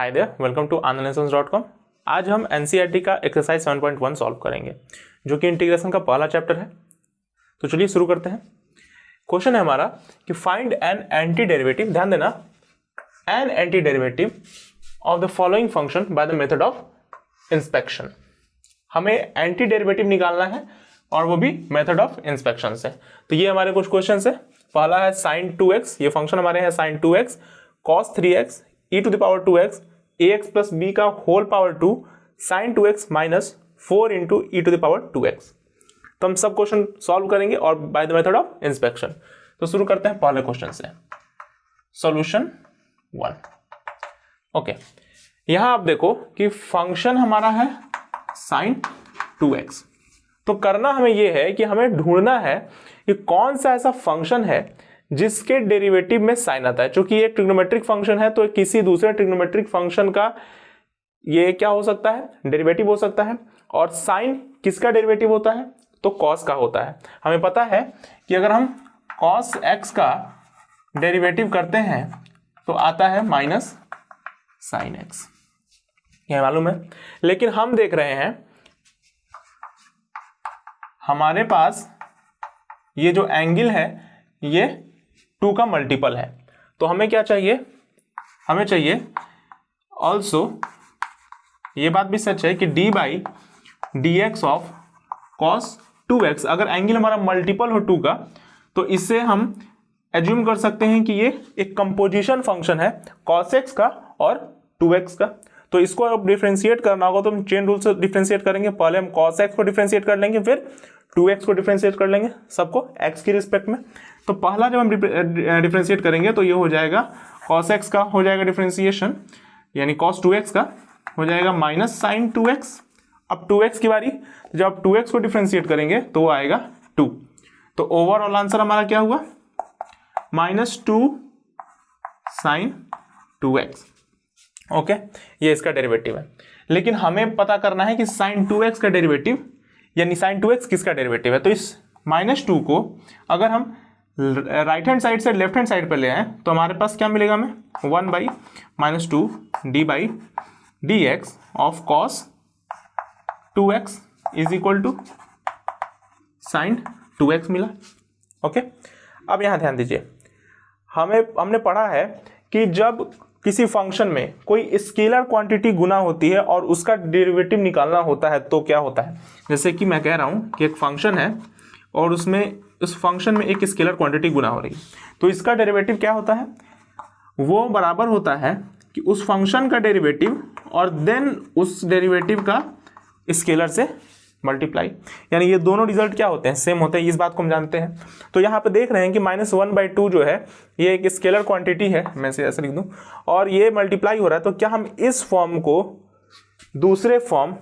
Hi there, welcome to anandlessons.com। आज हम NCERT का एक्सरसाइज 7.1 सॉल्व करेंगे जो कि इंटीग्रेशन का पहला चैप्टर है। तो चलिए शुरू करते हैं। क्वेश्चन है हमारा कि फाइंड एन एंटी डेरिवेटिव, ध्यान देना, an anti derivative of the following function by the method of inspection. हमें एंटी डेरिवेटिव निकालना है और वो भी मेथड ऑफ इंस्पेक्शन से। तो ये हमारे कुछ क्वेश्चन है। पहला है sin 2x, ये फंक्शन हमारे हैं sin 2x cos 3x e to the power 2x ax plus b का whole power 2 sin 2x minus 4 into E to the power 2x। तो हम सब क्वेश्चन सॉल्व करेंगे और by the method of inspection. तो शुरू करते हैं पहले क्वेश्चन से। सॉल्यूशन 1। ओके, यहां आप देखो कि फंक्शन हमारा है sin 2x। तो करना हमें यह है कि हमें ढूंढना है कि कौन सा ऐसा फंक्शन है जिसके डेरिवेटिव में साइन आता है। चूंकि ये ट्रिग्नोमेट्रिक फंक्शन है तो किसी दूसरे ट्रिग्नोमेट्रिक फंक्शन का ये क्या हो सकता है, डेरिवेटिव हो सकता है। और साइन किसका डेरिवेटिव होता है, तो कॉस का होता है। हमें पता है कि अगर हम कॉस x का डेरिवेटिव करते हैं तो आता है माइनस साइन x, यह मालूम है। लेकिन हम देख रहे हैं हमारे पास ये जो एंगल है ये 2 का मल्टीपल है। तो हमें क्या चाहिए, हमें चाहिए ऑल्सो, ये बात भी सच है कि d by D X of cos 2x, अगर एंगल हमारा मल्टीपल हो 2 का तो इससे हम एज्यूम कर सकते हैं कि ये एक कंपोजिशन फंक्शन है cos x का और 2x का। तो इसको अब डिफरेंशिएट करना होगा तो हम चेन रूल से डिफरेंशिएट करेंगे। पहले हम cos x को डिफरेंशिएट कर लेंगे, फिर 2x को डिफरेंशिएट कर लेंगे, सबको x की रिस्पेक्ट में। तो पहला जब हम डिफरेंशिएट करेंगे तो ये हो जाएगा cos x का हो जाएगा डिफरेंशिएशन, यानी cos 2x का हो जाएगा माइनस साइन 2x। अब 2x की बारी, जब आप 2x को डिफरेंशिएट करेंगे तो वो आएगा 2। तो ओवरऑल आंसर हमारा क्या हुआ, माइनस 2 साइन 2x। ओके, ये इसका डेरिवेटिव है। लेकिन हमें पता करना है कि साइन 2x का डेरिवेटिव, यानी साइन 2x किसका डेरिवेटिव है। तो इस माइनस 2 को अगर हम राइट हैंड साइड से लेफ्ट हैंड साइड पर ले आए तो हमारे पास क्या मिलेगा, हमें 1 by minus 2 D by D X of cos 2x is equal to sine 2x मिला। ओके, अब यहाँ ध्यान दीजिए, हमने पढ़ा है कि जब किसी फंक्शन में कोई स्केलर क्वांटिटी गुना होती है और उसका डेरिवेटिव निकालना होता है तो क्या होता है। जैसे कि मैं कह रहा हूँ कि एक फंक्शन है और उसमें उस फंक्शन में एक स्केलर क्वांटिटी गुना हो रही है, तो इसका डेरिवेटिव क्या होता है, वो बराबर होता है कि उस फंक्शन का डेरिवेटिव और देन उस डेरिवेटिव का स्केलर से मल्टीप्लाई, यानी ये दोनों रिजल्ट क्या होते हैं, सेम होते हैं। इस बात को हम जानते हैं। तो यहाँ पे देख रहे हैं कि -1/2 जो है ये एक स्केलर क्वांटिटी है, मैं इसे ऐसे लिख दूं, और ये मल्टीप्लाई हो रहा है। तो क्या हम इस फॉर्म को दूसरे फॉर्म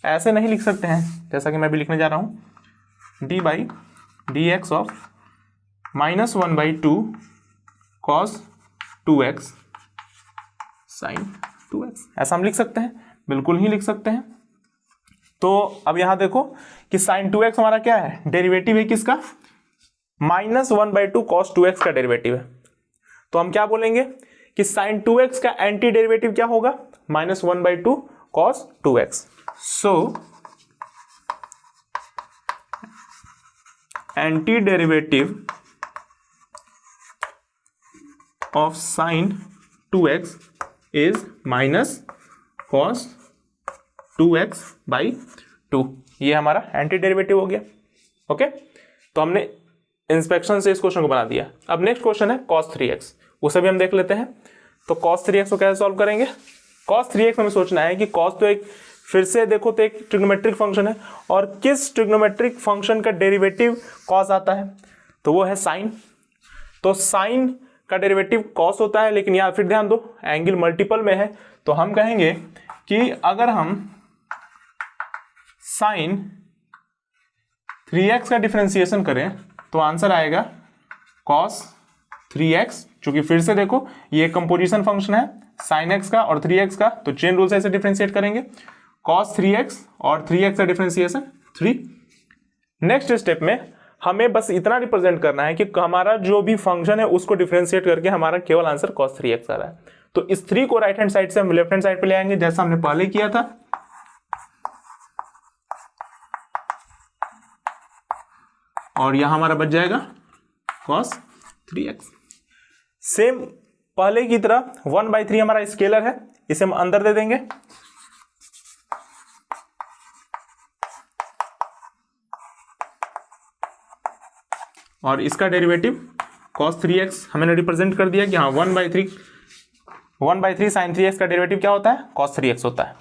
ऐसे नहीं लिख सकते हैं, जैसा कि मैं भी लिखने जा रहा हूँ, D by D X of -1/2 cos 2x sin 2x, ऐसा हम लिख सकते हैं, बिल्कुल ही लिख सकते हैं। तो अब यहां देखो कि sin 2x हमारा क्या है, डेरिवेटिव है किसका, -1/2 cos 2x का डेरिवेटिव है। तो हम क्या बोलेंगे कि sin 2x का एंटी डेरिवेटिव क्या होगा, -1/2 cos 2x। So anti derivative of sin 2x is minus cos 2x by 2। ये हमारा एंटी डेरिवेटिव हो गया। ओके, तो हमने इंस्पेक्शन से इस क्वेश्चन को बना दिया। अब नेक्स्ट क्वेश्चन है cos 3x, उसे भी हम देख लेते हैं। तो cos 3x को कैसे सॉल्व करेंगे। cos 3x हमें सोचना है कि cos तो एक, फिर से देखो तो एक ट्रिग्नोमेट्रिक फंक्शन है और किस ट्रिग्नोमेट्रिक फंक्शन का डेरिवेटिव cos आता है, तो वो है साइन। तो साइन का डेरिवेटिव cos होता है, लेकिन यहाँ फिर ध्यान दो एंगल मल्टीपल में है, तो हम कहेंगे कि अगर हम साइन 3x का डिफरेंशिएशन करें तो आंसर आएगा cos 3x। चूंकि फिर से देखो ये कंपोजिशन फंक्शन है sin x का और 3x का, तो चेन रूल से ऐसे डिफरेंशिएट करेंगे, cos 3x और 3x का डिफरेंशिएशन 3। नेक्स्ट स्टेप में हमें बस इतना रिप्रेजेंट करना है कि हमारा जो भी फंक्शन है उसको डिफरेंशिएट करके हमारा केवल आंसर cos 3x आ रहा है। तो इस 3 को राइट हैंड साइड से हम लेफ्ट हैंड साइड पे ले आएंगे जैसा हमने पहले किया था। और यहां हमारा बच जाएगा cos 3x। सेम पहले की तरह 1/3 हमारा स्केलर है, इसे हम अंदर दे देंगे। और इसका डेरिवेटिव cos 3x हमने रिप्रेजेंट कर दिया कि हाँ 1/3 sin 3x का डेरिवेटिव क्या होता है, cos 3x होता है।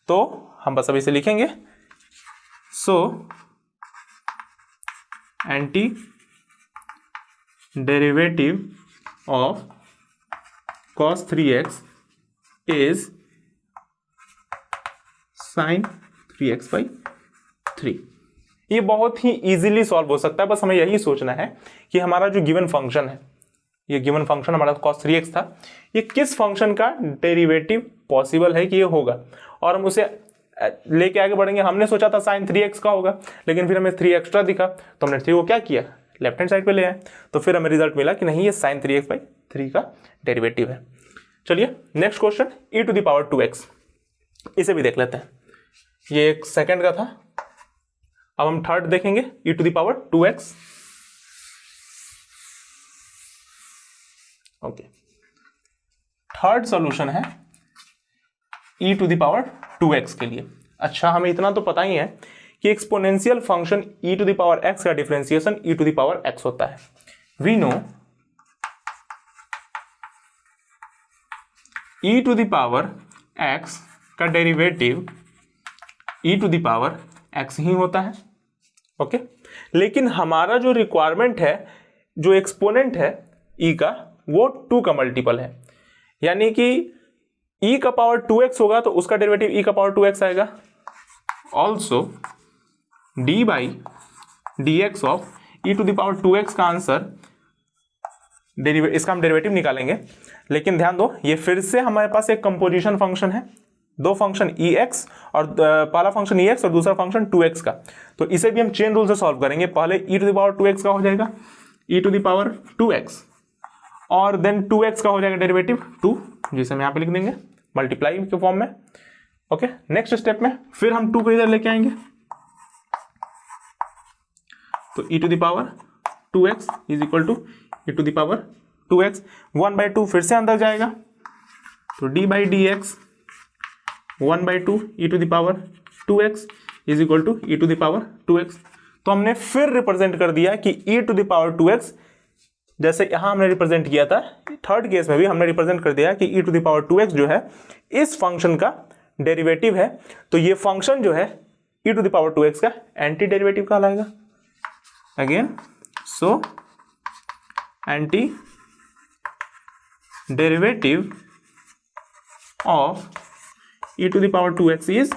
तो हम बस अब इसे लिखेंगे। सो anti derivative of cos 3x is sin 3x/3। ये बहुत ही इजीली सॉल्व हो सकता है, बस हमें यही सोचना है कि हमारा जो गिवन फंक्शन है, ये गिवन फंक्शन हमारा cos 3x था, ये किस फंक्शन का डेरिवेटिव पॉसिबल है कि ये होगा, और हम उसे लेके आगे बढ़ेंगे। हमने सोचा था sin 3x का होगा, लेकिन फिर हमें 3 एक्स्ट्रा दिखा तो हमने 3 को क्या किया, लेफ्ट हैंड साइड पे ले आए, तो फिर हमें रिजल्ट मिला कि नहीं ये sin 3x/3 का डेरिवेटिव है। चलिए नेक्स्ट क्वेश्चन e⁻²x, इसे भी देख लेते हैं। ये एक सेकंड का था, अब हम थर्ड देखेंगे e⁻²x। ओके, थर्ड सॉल्यूशन है e⁻²x के लिए। अच्छा, हमें इतना तो पता ही है कि एक्सपोनेंशियल फंक्शन e⁻x का डिफरेंशिएशन e⁻x होता है। वी नो e⁻x का डेरिवेटिव e⁻x ही होता है। ओके, लेकिन हमारा जो रिक्वायरमेंट है, जो एक्सपोनेंट है e का, वो 2 का मल्टीपल है, यानी कि e⁻²x होगा तो उसका डेरिवेटिव e⁻²x आएगा। ऑल्सो d/dx ऑफ e⁻²x का आंसर इसका हम डेरिवेटिव निकालेंगे। लेकिन ध्यान दो, ये फिर से हमारे पास एक कंपोजिशन फंक्शन है, 2 फंक्शन ex, और पहला फंक्शन ex और दूसरा फंक्शन 2x का, तो इसे भी हम चेन रूल से सॉल्व करेंगे। पहले e⁻²x का हो जाएगा e⁻²x, और देन 2x का हो जाएगा डेरिवेटिव 2, जिसे हम यहाँ पे लिख देंगे मल्टीप्लाई के फॉर्म में। ओके, नेक्स्ट स्टेप में फिर हम 2 को इधर लेके आएंगे, तो e⁻² is equal to e⁻²x, 1/2 फिर से अंदर जाएगा, तो d/dx 1/2 e⁻² is equal to e⁻²x। तो हमने फिर रिप्रेजेंट कर दिया कि e⁻²x, जैसे यहां हमने रिप्रेजेंट किया था, थर्ड केस में भी हमने रिप्रेजेंट कर दिया कि e⁻²x जो है इस फंक्शन का डेरिवेटिव है, तो ये फंक्शन जो है e⁻²x का एंटी डेरिवेटिव कहलाएगा। Again, so anti derivative of e⁻²x is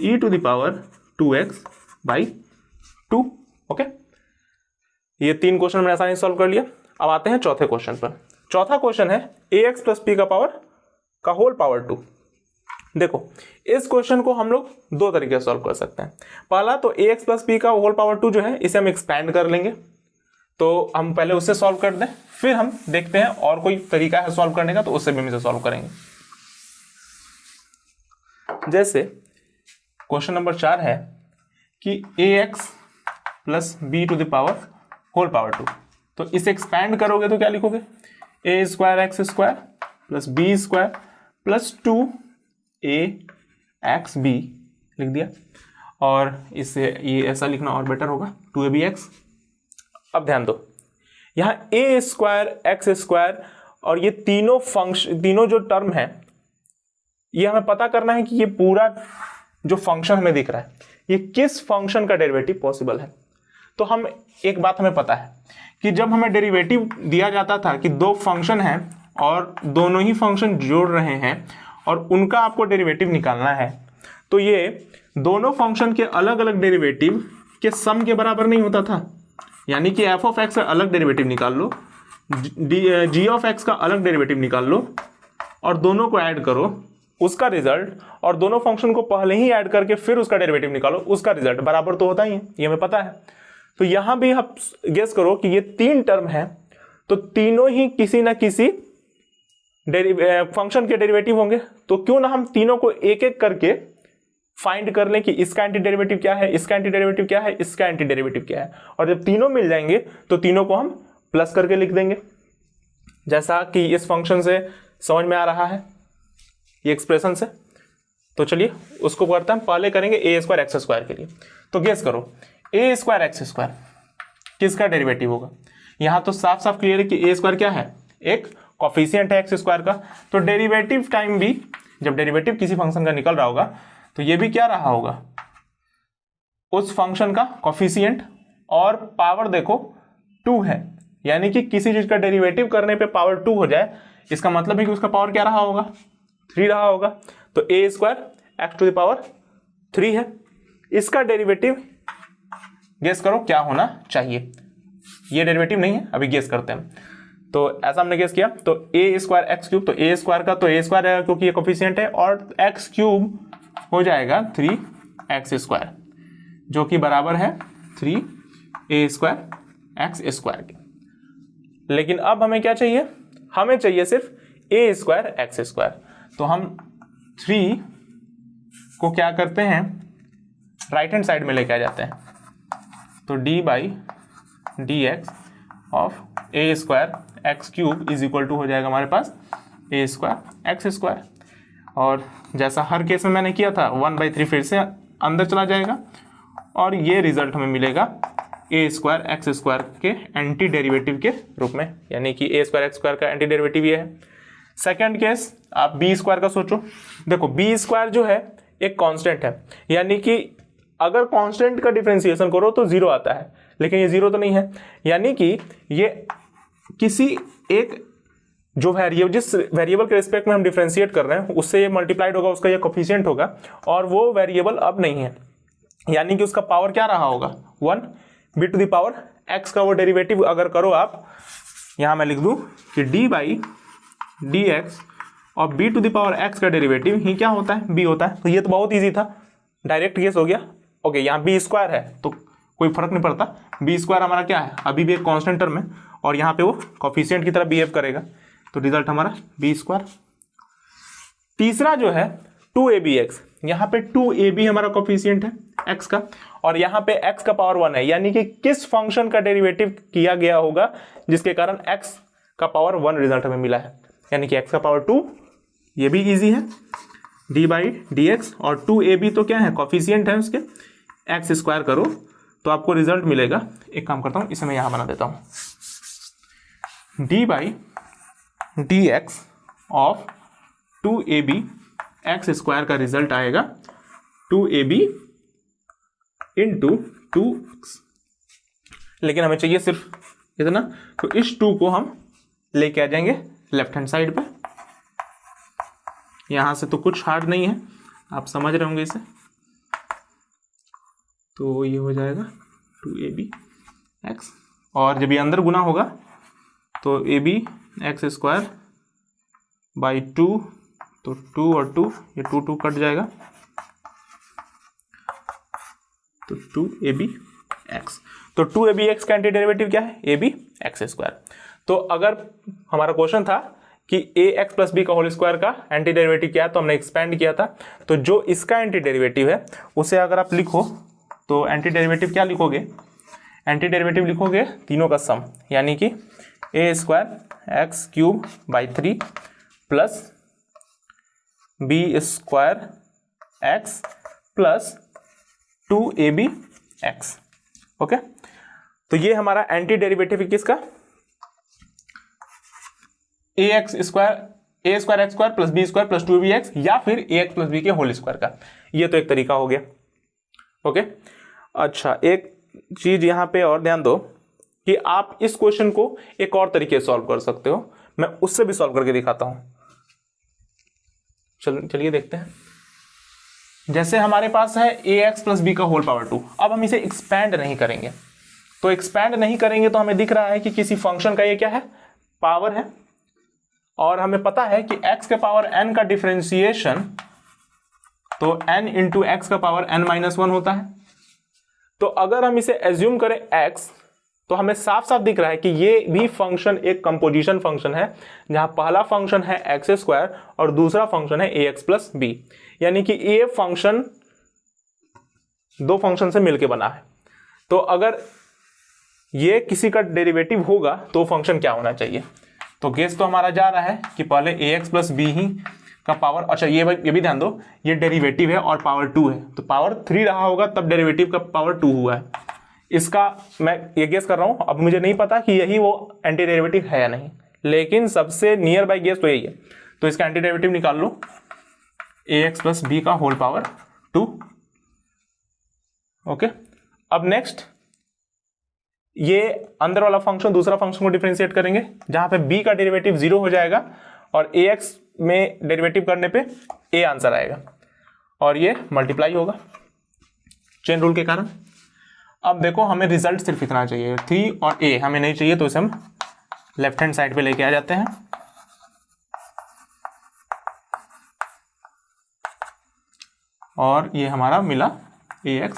e⁻²x/2। Okay, ये 3 क्वेश्चन हमने आसानी से सॉल्व कर लिया। अब आते हैं चौथे क्वेश्चन पर। चौथा क्वेश्चन है ax + p का होल पावर 2। देखो, इस क्वेश्चन को हम लोग 2 तरीके से सॉल्व कर सकते हैं। पहला तो ax + p का होल पावर 2 जो है, इसे हम एक्सपैंड कर लेंगे, तो हम पहले उससे सॉल्व कर दें, फिर हम देखते हैं और कोई तरीका है सॉल्व करने का, तो उससे भी हम इसे सॉल्व करेंगे। जैसे क्वेश्चन नंबर 4 है कि ax + b² होल पावर 2, तो इसे एक्सपैंड करोगे तो क्या लिखोगे, a² x² + b² + 2axb लिख दिया, और इसे ये ऐसा लिखना और बेटर होगा, 2abx। अब ध्यान दो, यहाँ a² x² और ये तीनों जो टर्म है, ये हमें पता करना है कि ये पूरा जो फंक्शन हमें दिख रहा है, ये किस फंक्शन का डेरिवेटिव पॉसिबल है। तो हम एक बात हमें पता है कि जब हमें डेरिवेटिव दिया जाता था कि 2 फंक्शन हैं और दोनों ही फंक्शन जोड़ रहे हैं और उनका आपको डेरिवेटिव निकालना है, तो ये दोनों फंक्शन के अलग अलग डेरिवेटिव के सम के बराबर नहीं होता था। यानी कि f(x) का अलग डेरिवेटिव निकाल लो, g(x) का अलग डेरिवेटिव निकाल लो, और दोनों को ऐड करो, उसका रिजल्ट, और दोनों फंक्शन को पहले ही ऐड करके फिर उसका डेरिवेटिव निकालो, उसका रिजल्ट बराबर तो होता ही है, ये हमें पता है। तो यहां भी आप गेस करो कि ये 3 टर्म है, तो तीनों ही किसी ना किसी फंक्शन के डेरिवेटिव होंगे, तो क्यों ना हम तीनों को एक एक करके फाइंड कर लें कि इसका एंटी डेरिवेटिव क्या है, इसका एंटी डेरिवेटिव क्या है, इसका एंटी डेरिवेटिव क्या है, और जब तीनों मिल जाएंगे तो तीनों को हम प्लस करके लिख देंगे, जैसा कि इस फंक्शन से समझ में आ रहा है ये एक्सप्रेशन से। तो चलिए उसको करते हैं, पहले करेंगे ए स्क्वायर एक्स स्क्वायर के लिए। तो गेस करो ए स्क्वायर एक्स स्क्वायर किसका डेरिवेटिव होगा। यहां तो साफ साफ क्लियर है कि ए स्क्वायर क्या है, एक कोफिशिएंट है एक्स स्क्वायर का, तो डेरिवेटिव टाइम भी, जब डेरिवेटिव किसी फंक्शन का निकल रहा होगा तो ये भी क्या रहा होगा, उस फंक्शन का कोफिशिएंट, और पावर देखो 2 है, यानी कि किसी चीज का डेरिवेटिव करने पे पावर 2 हो जाए, इसका मतलब है कि उसका पावर क्या रहा होगा, 3 रहा होगा। तो a square x to the power 3 है। इसका डेरिवेटिव गेस करो क्या होना चाहिए, ये डेरिवेटिव नहीं है, अभी गेस करते हैं। तो ऐसा हमने गेस किया, तो ए स्क्वायर एक्स क्यूब, तो ए स्क्वायर का तो ए स्क्वायर है क्योंकि ये कोफिशिएंट है, और एक्स क्यूब हो जाएगा 3x स्क्वायर, जो कि बराबर है 3a स्क्वायर एक्स स्क्वायर के। लेकिन अब हमें क्या चाहिए, हमें चाहिए सिर्फ a स्क्वायर एक्स स्क्वायर। तो हम 3 को क्या करते हैं, राइट हैंड साइड में लेके आ जाते हैं, तो d by D X of A square x cube is equal to हो जाएगा हमारे पास ए स्क्वायर एक्स स्क्वायर। और जैसा हर केस में मैंने किया था 1/3 फिर से अंदर चला जाएगा, और ये रिजल्ट हमें मिलेगा ए स्क्वायर एक्स स्क्वायर के एंटी डेरिवेटिव के रूप में, यानी कि ए स्क्वायर एक्स स्क्वायर का एंटी डेरिवेटिव ये है। सेकंड केस आप बी स्क्वायर का सोचो, देखो बी स्क्वायर जो है एक कांस्टेंट है, यानी कि अगर कांस्टेंट का डिफरेंशिएशन करो तो 0 आता है, लेकिन ये 0 तो नहीं है, यानी कि ये किसी एक जो वेरिएबल, जिस वेरिएबल के रिस्पेक्ट में हम डिफरेंशिएट कर रहे हैं उससे ये मल्टीप्लाइड होगा, उसका ये कोफिशिएंट होगा, और वो वेरिएबल अब नहीं है, यानी कि उसका पावर क्या रहा होगा 1 B to the power X का वो डेरिवेटिव अगर करो आप, यहां मैं लिख दूं कि डी बाई डी एक्स और B to the power X का डेरिवेटिव ही क्या होता है, बी होता है। तो ये तो बहुत ईजी था, डायरेक्ट केस हो गया। ओके, यहाँ बी स्क्वायर है तो कोई फर्क नहीं पड़ता, बी स्क्वायर हमारा क्या है, अभी भी एक कॉन्स्टेंट टर्म है, और यहाँ पे वो कोफिशिएंट की तरह बिहेव करेगा, तो रिजल्ट हमारा बी स्क्वायर। तीसरा जो है 2abx, यहाँ पे 2ab हमारा कोफिशिएंट है x का, और यहाँ पे x का पावर 1 है, यानी कि किस फंक्शन का डेरिवेटिव किया गया होगा जिसके कारण x का पावर 1 रिजल्ट हमें मिला है, यानी कि x का पावर 2, ये भी इजी है, d बाई डी एक्स, और 2ab तो क्या है, कोफिशिएंट है उसके, x स्क्वायर करो तो आपको रिजल्ट मिलेगा। एक काम करता हूँ, इसे मैं यहाँ बना देता हूँ, d by D X of 2ab x square का रिजल्ट आएगा 2ab इंटू 2x, लेकिन हमें चाहिए सिर्फ इतना, तो इस 2 को हम लेके आ जाएंगे लेफ्ट हैंड साइड पे, यहां से तो कुछ हार्ड नहीं है, आप समझ रहे होंगे इसे, तो ये हो जाएगा 2ab x, और जब ये अंदर गुना होगा तो ab एक्स स्क्वायर बाई 2, तो 2 और 2, ये 2 कट जाएगा, तो 2ab x, तो 2ab x का एंटी डेरिवेटिव क्या है, ab एक्स स्क्वायर। तो अगर हमारा क्वेश्चन था कि ax प्लस बी का होल स्क्वायर का एंटी डेरिवेटिव क्या है, तो हमने एक्सपेंड किया था, तो जो इसका एंटी डेरिवेटिव है उसे अगर आप लिखो तो एंटी डेरिवेटिव क्या लिखोगे, एंटी डेरिवेटिव लिखोगे तीनों का सम, यानी कि a square x cube by 3 plus b square x plus 2ab x. Okay, तो ये हमारा एंटी डेरिवेटिव है किसका, a square x square plus b square plus 2ab x, या फिर ए एक्स प्लस बी के होल स्क्वायर का, ये तो एक तरीका हो गया। ओके, अच्छा एक चीज यहां पे और ध्यान दो कि आप इस क्वेश्चन को एक और तरीके से सॉल्व कर सकते हो, मैं उससे भी सॉल्व करके दिखाता हूं। चलिए देखते हैं, जैसे हमारे पास है ax प्लस बी का होल पावर 2, अब हम इसे एक्सपैंड नहीं करेंगे, तो एक्सपैंड नहीं करेंगे तो हमें दिख रहा है कि किसी फंक्शन का ये क्या है, पावर है, और हमें पता है कि x के पावर n का डिफरेंशिएशन तो n इंटू एक्स का पावर n-1 होता है। तो अगर हम इसे एज्यूम करें x तो हमें साफ साफ दिख रहा है कि ये भी फंक्शन एक कंपोजिशन फंक्शन है, जहां पहला फंक्शन है एक्स स्क्वायर और दूसरा फंक्शन है ए एक्स प्लस बी, यानी कि ये फंक्शन दो फंक्शन से मिलकर बना है। तो अगर ये किसी का डेरिवेटिव होगा तो फंक्शन क्या होना चाहिए? तो गेस तो हमारा जा रहा है कि पहले ए एक्स प्लस बी ही का पावर, अच्छा ये भी ध्यान दो, ये डेरिवेटिव है और पावर 2 है, तो पावर 3 रहा होगा तब डेरिवेटिव का पावर 2 हुआ है। इसका मैं ये गेस कर रहा हूं, अब मुझे नहीं पता कि यही वो एंटी डेरिवेटिव है या नहीं, लेकिन सबसे नियर बाय गेस तो यही है। तो इसका एंटी डेरिवेटिव निकाल लो, ए एक्स प्लस बी का होल पावर 2। ओके, अब नेक्स्ट ये अंदर वाला फंक्शन दूसरा फंक्शन को डिफरेंशिएट करेंगे, जहां पे b का डेरिवेटिव 0 हो जाएगा और ax में डेरिवेटिव करने पे a आंसर आएगा और ये मल्टीप्लाई होगा चेन रूल के कारण। अब देखो हमें रिजल्ट सिर्फ इतना चाहिए, 3 और a हमें नहीं चाहिए, तो इसे हम लेफ्ट हैंड साइड पे लेके आ जाते हैं। और ये हमारा मिला ax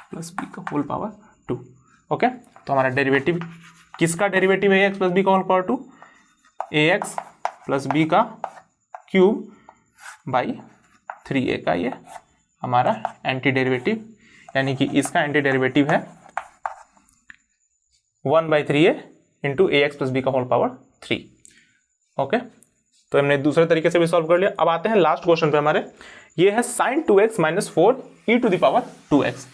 प्लस बी का होल पावर 2। ओके, तो हमारा डेरिवेटिव, किसका डेरिवेटिव है एक्स प्लस बी का होल पावर 2? ए एक्स प्लस बी का क्यूब बाई 3a का ये हमारा एंटी डेरिवेटिव, यानी कि इसका एंटी डेरिवेटिव है 1/3a इंटू ए एक्स प्लस बी का होल पावर 3। ओके, तो हमने दूसरे तरीके से भी सॉल्व कर लिया। अब आते हैं लास्ट क्वेश्चन पे हमारे, ये है sine 2x minus 4 E to the power 2x।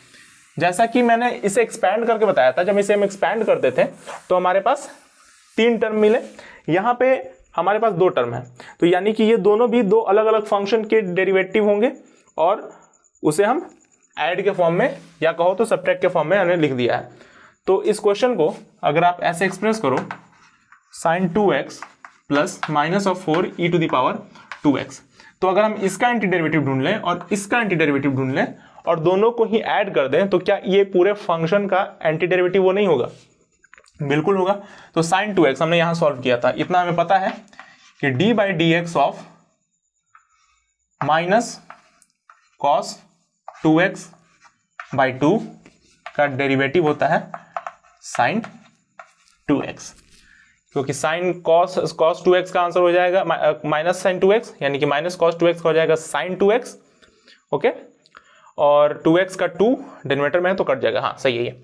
जैसा कि मैंने इसे एक्सपैंड करके बताया था, जब इसे हम एक्सपैंड करते थे तो हमारे पास 3 टर्म मिले, यहाँ पे हमारे पास 2 टर्म है, तो यानी कि ये दोनों भी 2 अलग अलग फंक्शन के डेरिवेटिव होंगे और उसे हम ऐड के फॉर्म में या कहो तो सब्ट्रैक्ट के फॉर्म में हमने लिख दिया है। तो इस क्वेश्चन को अगर आप ऐसे एक्सप्रेस करो, sine 2x plus minus of 4 E to the power 2x, तो अगर हम इसका एंटी डेरिवेटिव ढूंढ लें और इसका एंटी डेरिवेटिव ढूंढ लें और दोनों को ही ऐड कर दें, तो क्या ये पूरे फंक्शन का एंटी डेरिवेटिव वो नहीं होगा? बिल्कुल होगा। तो साइन 2x हमने यहां सॉल्व किया था, इतना हमें पता है कि D by D X of minus cos 2x by 2 का डेरिवेटिव होता है साइन 2x, क्योंकि साइन कॉस 2x का आंसर हो जाएगा माइनस साइन 2x, यानी कि माइनस कॉस 2x का हो जाएगा साइन 2x। ओके, और 2x का 2 डिनोमिनेटर में है तो कट जाएगा, हाँ सही है।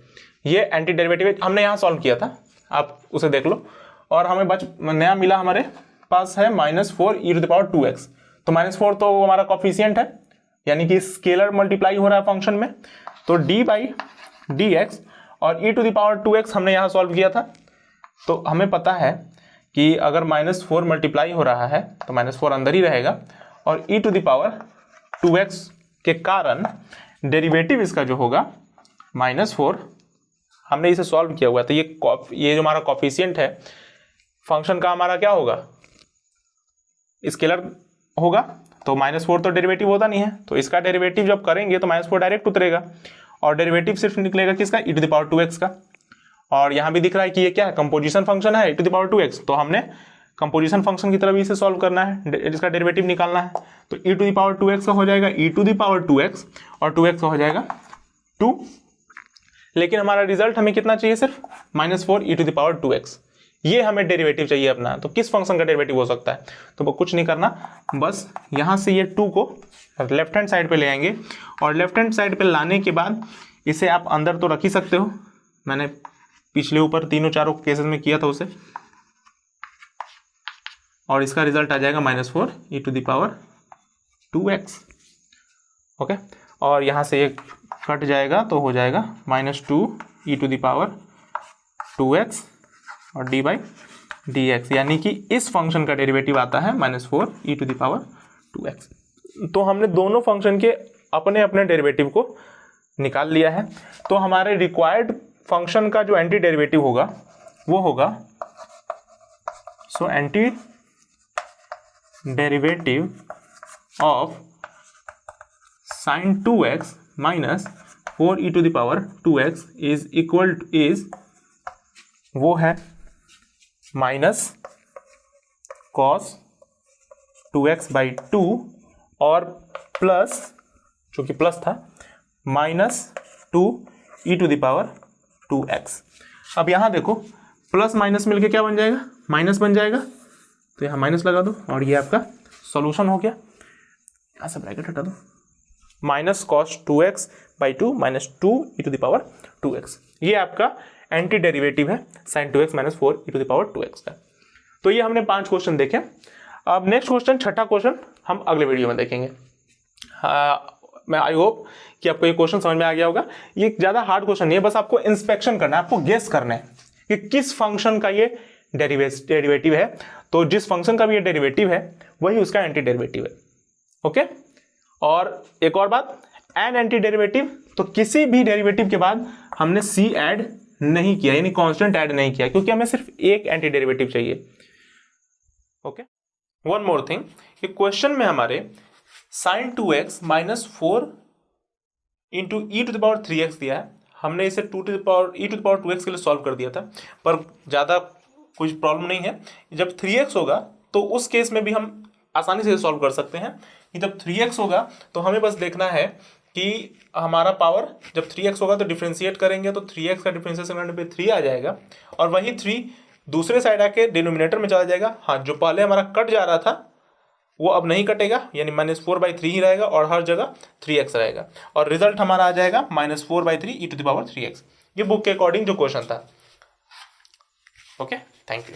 ये एंटी डेरिवेटिव हमने यहाँ सॉल्व किया था, आप उसे देख लो। और हमें नया मिला, हमारे पास है minus 4 E to the power 2x। तो माइनस 4 तो हमारा कॉफिशिएंट है, यानी कि स्केलर मल्टीप्लाई हो रहा है फंक्शन में, तो डी बाई डी एक्स और ई टू द पावर 2x हमने यहाँ सॉल्व किया था। तो हमें पता है कि अगर माइनस 4 मल्टीप्लाई हो रहा है तो माइनस 4 अंदर ही रहेगा, और ई टू द पावर 2x के कारण डेरिवेटिव इसका जो होगा माइनस 4, हमने इसे सॉल्व किया हुआ है, तो ये जो हमारा कॉफिशिएंट है फंक्शन का हमारा क्या होगा? स्केलर होगा। तो माइनस 4 तो डेरिवेटिव होता नहीं है, तो इसका डेरिवेटिव जब करेंगे तो माइनस 4 डायरेक्ट उतरेगा और डेरिवेटिव सिर्फ निकलेगा किसका? ई टू द पावर 2x का। और यहाँ भी दिख रहा है कि ये क्या है? कंपोजिशन फंक्शन है, ई टू द पावर 2x, तो हमने कंपोजिशन फंक्शन की तरफ इसे सॉल्व करना है, इसका डेरिवेटिव निकालना है। तो ई टू द पावर 2x का हो जाएगा ई टू द पावर 2x और 2x का हो जाएगा 2, लेकिन हमारा रिजल्ट हमें कितना चाहिए? सिर्फ minus 4 E to the power 2x। ये हमें डेरिवेटिव चाहिए अपना। तो किस फंक्शन का डेरिवेटिव हो सकता है? तो वो कुछ नहीं करना, बस यहाँ से ये 2 को लेफ्ट हैंड साइड पे ले आएंगे और लेफ्ट हैंड साइड पे लाने के बाद इसे आप अंदर तो रख ही सकते हो, मैंने पिछले ऊपर तीनों चारों केसेस में किया था उसे, और इसका रिजल्ट आ जाएगा minus 4 E to the power 2x। Okay, और यहाँ से एक कट जाएगा तो हो जाएगा minus 2 E to the power 2x और डी बाई डी एक्स, यानी कि इस फंक्शन का डेरिवेटिव आता है minus 4 E to the power 2x। तो हमने दोनों फंक्शन के अपने अपने डेरिवेटिव को निकाल लिया है। तो हमारे रिक्वायर्ड फंक्शन का जो एंटी डेरिवेटिव होगा वो होगा, so anti derivative of sine 2x minus 4 E to the power 2x is equal to वो है माइनस कॉस 2x बाई 2 और प्लस, जो कि प्लस था, minus 2 E to the power 2x। अब यहाँ देखो प्लस माइनस मिलके क्या बन जाएगा, माइनस बन जाएगा, तो यहाँ माइनस लगा दो और ये आपका सॉल्यूशन हो गया। यहाँ से ब्रैकेट हटा दो, minus cos 2x by 2 minus 2e⁻²x, ये आपका एंटी डेरिवेटिव है sin 2x माइनस 4e⁻²x का। तो ये हमने 5 क्वेश्चन देखे। अब नेक्स्ट क्वेश्चन, छठा क्वेश्चन हम अगले वीडियो में देखेंगे। मैं आई होप कि आपको ये क्वेश्चन समझ में आ गया होगा। ये ज़्यादा हार्ड क्वेश्चन नहीं है, बस आपको इंस्पेक्शन करना है, आपको गेस करना है कि किस फंक्शन का ये डेरिवेटिव है। तो जिस फंक्शन का भी ये डेरिवेटिव है वही उसका एंटी डेरिवेटिव है। ओके, और एक और बात, एन एंटी डेरिवेटिव, तो किसी भी डेरिवेटिव के बाद हमने सी ऐड नहीं किया, यानी कांस्टेंट ऐड नहीं किया, क्योंकि हमें सिर्फ एक एंटी डेरिवेटिव चाहिए। ओके, वन मोर थिंग, ये क्वेश्चन में हमारे sin 2x minus 4 into e⁻³ दिया है। हमने इसे e⁻² के लिए सॉल्व कर दिया था, पर ज़्यादा कुछ प्रॉब्लम नहीं है। जब 3x होगा तो उस केस में भी हम आसानी से सॉल्व कर सकते हैं कि जब 3x होगा तो हमें बस देखना है कि हमारा पावर जब 3x होगा तो डिफ्रेंशिएट करेंगे, तो 3x का डिफ्रेंशिएशन करने पे 3 आ जाएगा, और वही 3 दूसरे साइड आके डिनोमिनेटर में चला जाएगा। हाँ, जो पहले हमारा कट जा रहा था वो अब नहीं कटेगा, यानी -4/3 ही रहेगा और हर जगह 3x रहेगा, और रिजल्ट हमारा आ जाएगा -4/3 e⁻3x। ये बुक के अकॉर्डिंग जो क्वेश्चन था। Okay, thank you.